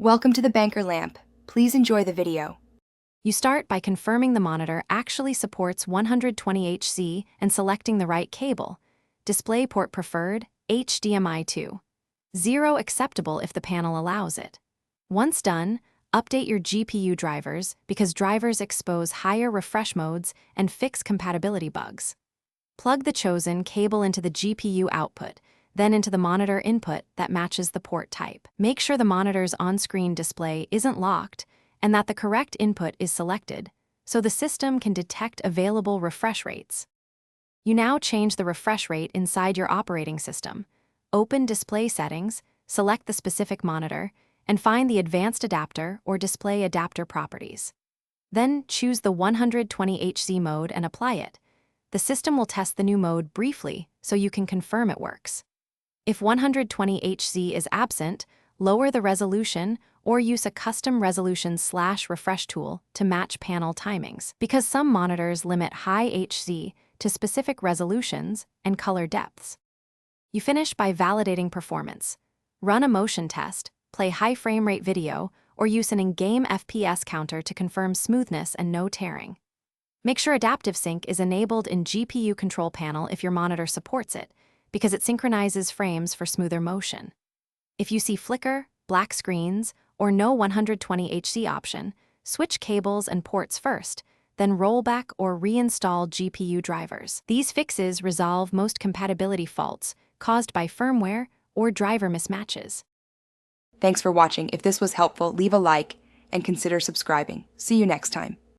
Welcome to the Banker Lamp. Please enjoy the video. You start by confirming the monitor actually supports 120Hz and selecting the right cable. DisplayPort preferred, HDMI 2. 0 acceptable if the panel allows it. Once done, update your GPU drivers because drivers expose higher refresh modes and fix compatibility bugs. Plug the chosen cable into the GPU output, then into the monitor input that matches the port type. Make sure the monitor's on-screen display isn't locked and that the correct input is selected, so the system can detect available refresh rates. You now change the refresh rate inside your operating system. Open Display Settings, select the specific monitor, and find the Advanced Adapter or Display Adapter properties. Then choose the 120Hz mode and apply it. The system will test the new mode briefly so you can confirm it works. If 120Hz is absent, lower the resolution or use a custom resolution/refresh tool to match panel timings, because some monitors limit high HZ to specific resolutions and color depths. You finish by validating performance. Run a motion test, play high frame rate video, or use an in-game FPS counter to confirm smoothness and no tearing. Make sure Adaptive Sync is enabled in GPU control panel if your monitor supports it, because it synchronizes frames for smoother motion. If you see flicker, black screens, or no 120Hz option, switch cables and ports first, then roll back or reinstall GPU drivers. These fixes resolve most compatibility faults caused by firmware or driver mismatches. Thanks for watching. If this was helpful, leave a like and consider subscribing. See you next time.